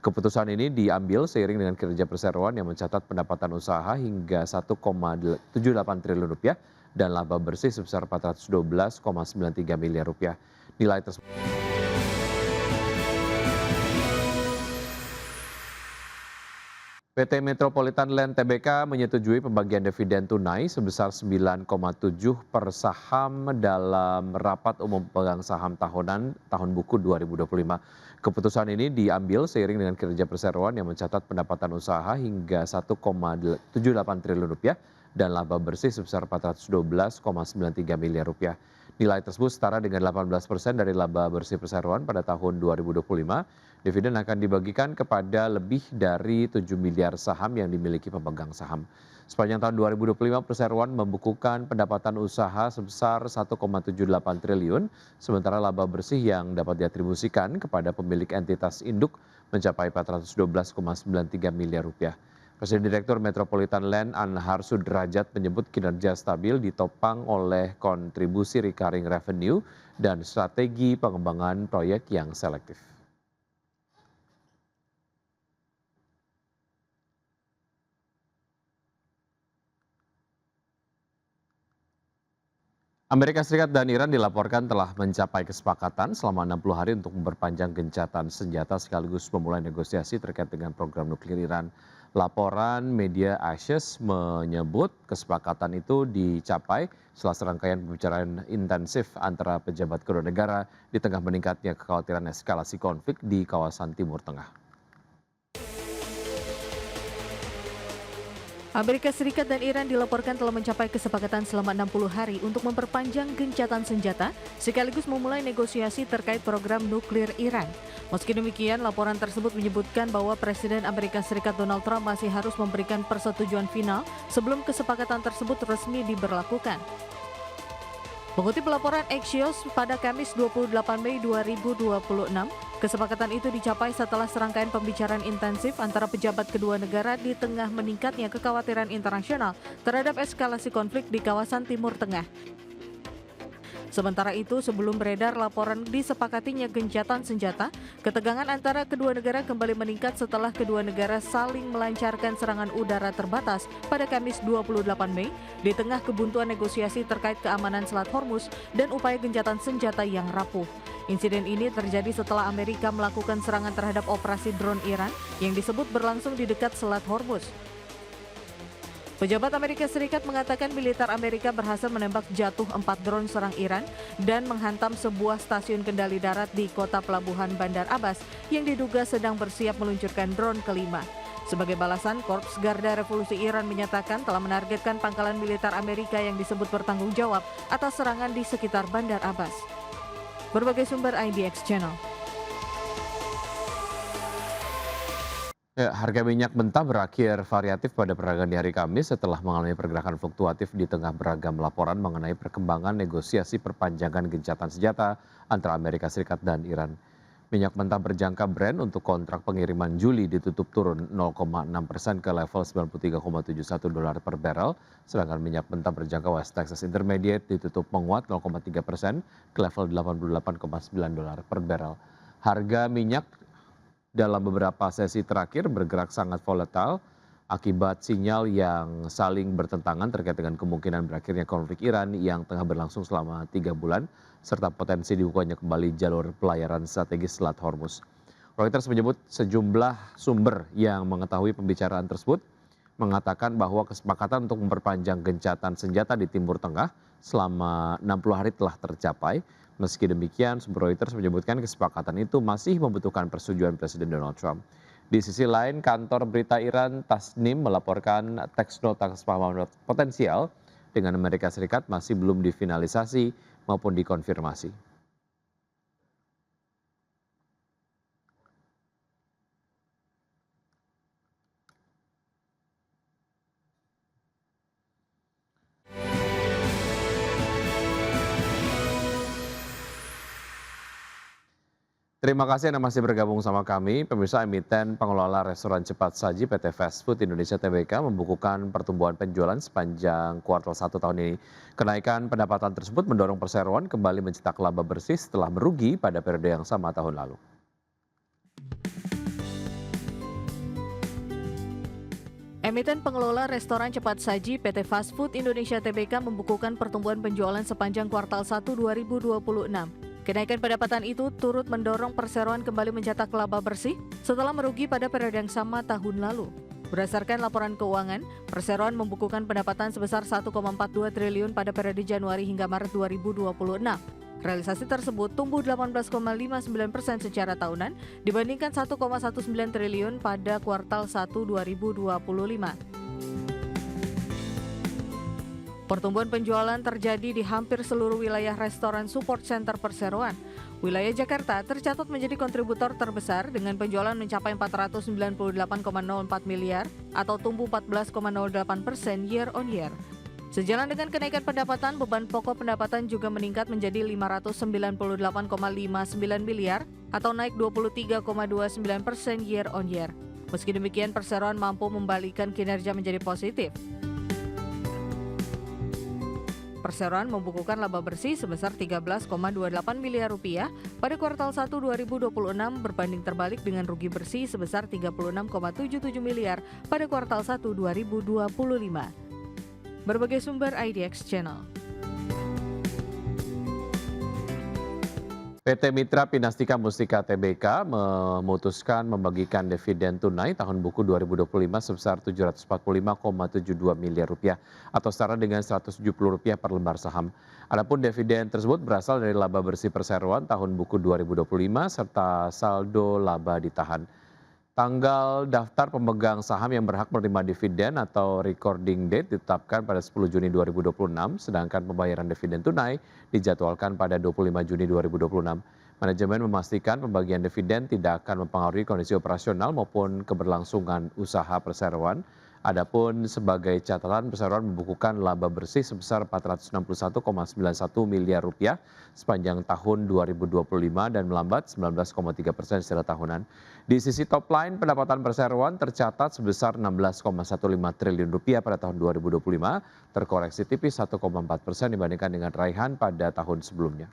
Keputusan ini diambil seiring dengan kinerja perseroan yang mencatat pendapatan usaha hingga 1,78 triliun rupiah dan laba bersih sebesar 412,93 miliar rupiah. Nilai tersebut PT Metropolitan Land Tbk menyetujui pembagian dividen tunai sebesar 9,7 per saham dalam rapat umum pemegang saham tahunan tahun buku 2025. Keputusan ini diambil seiring dengan kinerja perseroan yang mencatat pendapatan usaha hingga 1,78 triliun rupiah dan laba bersih sebesar 412,93 miliar rupiah. Nilai tersebut setara dengan 18% dari laba bersih perseroan pada tahun 2025. Dividen akan dibagikan kepada lebih dari 7 miliar saham yang dimiliki pemegang saham. Sepanjang tahun 2025, perseroan membukukan pendapatan usaha sebesar 1,78 triliun, sementara laba bersih yang dapat diatribusikan kepada pemilik entitas induk mencapai 412,93 miliar rupiah. Presiden Direktur Metropolitan Land Anhar Sudrajat menyebut kinerja stabil ditopang oleh kontribusi recurring revenue dan strategi pengembangan proyek yang selektif. Amerika Serikat dan Iran dilaporkan telah mencapai kesepakatan selama 60 hari untuk memperpanjang gencatan senjata sekaligus memulai negosiasi terkait dengan program nuklir Iran. Laporan media Axios menyebut kesepakatan itu dicapai setelah serangkaian pembicaraan intensif antara pejabat kedua negara di tengah meningkatnya kekhawatiran eskalasi konflik di kawasan Timur Tengah. Amerika Serikat dan Iran dilaporkan telah mencapai kesepakatan selama 60 hari untuk memperpanjang gencatan senjata sekaligus memulai negosiasi terkait program nuklir Iran. Meski demikian, laporan tersebut menyebutkan bahwa Presiden Amerika Serikat Donald Trump masih harus memberikan persetujuan final sebelum kesepakatan tersebut resmi diberlakukan. Mengutip laporan Axios pada Kamis 28 Mei 2026, kesepakatan itu dicapai setelah serangkaian pembicaraan intensif antara pejabat kedua negara di tengah meningkatnya kekhawatiran internasional terhadap eskalasi konflik di kawasan Timur Tengah. Sementara itu, sebelum beredar laporan disepakatinya gencatan senjata, ketegangan antara kedua negara kembali meningkat setelah kedua negara saling melancarkan serangan udara terbatas pada Kamis 28 Mei di tengah kebuntuan negosiasi terkait keamanan Selat Hormuz dan upaya gencatan senjata yang rapuh. Insiden ini terjadi setelah Amerika melakukan serangan terhadap operasi drone Iran yang disebut berlangsung di dekat Selat Hormuz. Pejabat Amerika Serikat mengatakan militer Amerika berhasil menembak jatuh 4 drone serang Iran dan menghantam sebuah stasiun kendali darat di kota pelabuhan Bandar Abbas yang diduga sedang bersiap meluncurkan drone kelima. Sebagai balasan, Korps Garda Revolusi Iran menyatakan telah menargetkan pangkalan militer Amerika yang disebut bertanggung jawab atas serangan di sekitar Bandar Abbas. Berbagai sumber IDX Channel. Harga minyak mentah berakhir variatif pada perdagangan di hari Kamis setelah mengalami pergerakan fluktuatif di tengah beragam laporan mengenai perkembangan negosiasi perpanjangan gencatan senjata antara Amerika Serikat dan Iran. Minyak mentah berjangka Brent untuk kontrak pengiriman Juli ditutup turun 0,6% ke level 93,71 dolar per barrel, sedangkan minyak mentah berjangka West Texas Intermediate ditutup menguat 0,3% ke level 88,9 dolar per barrel. Harga minyak dalam beberapa sesi terakhir bergerak sangat volatile akibat sinyal yang saling bertentangan terkait dengan kemungkinan berakhirnya konflik Iran yang tengah berlangsung selama 3 bulan, serta potensi dibukanya kembali jalur pelayaran strategis Selat Hormuz. Reuters menyebut sejumlah sumber yang mengetahui pembicaraan tersebut mengatakan bahwa kesepakatan untuk memperpanjang gencatan senjata di Timur Tengah selama 60 hari telah tercapai. Meski demikian, sumber Reuters menyebutkan kesepakatan itu masih membutuhkan persetujuan Presiden Donald Trump. Di sisi lain, kantor berita Iran Tasnim melaporkan teks nota kesepahaman potensial dengan Amerika Serikat masih belum difinalisasi maupun dikonfirmasi. Terima kasih Anda masih bergabung sama kami. Pemirsa, emiten pengelola restoran cepat saji PT Fast Food Indonesia Tbk membukukan pertumbuhan penjualan sepanjang kuartal 1 tahun ini. Kenaikan pendapatan tersebut mendorong perseroan kembali mencetak laba bersih setelah merugi pada periode yang sama tahun lalu. Emiten pengelola restoran cepat saji PT Fast Food Indonesia Tbk membukukan pertumbuhan penjualan sepanjang kuartal 1 2026. Kenaikan pendapatan itu turut mendorong perseroan kembali mencetak laba bersih setelah merugi pada periode yang sama tahun lalu. Berdasarkan laporan keuangan, perseroan membukukan pendapatan sebesar 1,42 triliun pada periode Januari hingga Maret 2026. Realisasi tersebut tumbuh 18,59% secara tahunan dibandingkan 1,19 triliun pada kuartal 1 2025. Pertumbuhan penjualan terjadi di hampir seluruh wilayah restoran support center perseroan. Wilayah Jakarta tercatat menjadi kontributor terbesar dengan penjualan mencapai 498,04 miliar atau tumbuh 14,08% year on year. Sejalan dengan kenaikan pendapatan, beban pokok pendapatan juga meningkat menjadi 598,59 miliar atau naik 23,29% year on year. Meski demikian, perseroan mampu membalikan kinerja menjadi positif. Perseroan membukukan laba bersih sebesar 13,28 miliar rupiah pada kuartal 1 2026 berbanding terbalik dengan rugi bersih sebesar 36,77 miliar pada kuartal 1 2025. Berbagai sumber IDX Channel. PT Mitra Pinastika Mustika Tbk memutuskan membagikan dividen tunai tahun buku 2025 sebesar Rp745,72 miliar atau setara dengan Rp170 per lembar saham. Adapun dividen tersebut berasal dari laba bersih perseroan tahun buku 2025 serta saldo laba ditahan. Tanggal daftar pemegang saham yang berhak menerima dividen atau recording date ditetapkan pada 10 Juni 2026, sedangkan pembayaran dividen tunai dijadwalkan pada 25 Juni 2026. Manajemen memastikan pembagian dividen tidak akan mempengaruhi kondisi operasional maupun keberlangsungan usaha perseroan. Adapun sebagai catatan, perseroan membukukan laba bersih sebesar Rp461,91 miliar sepanjang tahun 2025 dan melambat 19,3% secara tahunan. Di sisi top line, pendapatan perseroan tercatat sebesar Rp16,15 triliun pada tahun 2025, terkoreksi tipis 1,4% dibandingkan dengan raihan pada tahun sebelumnya.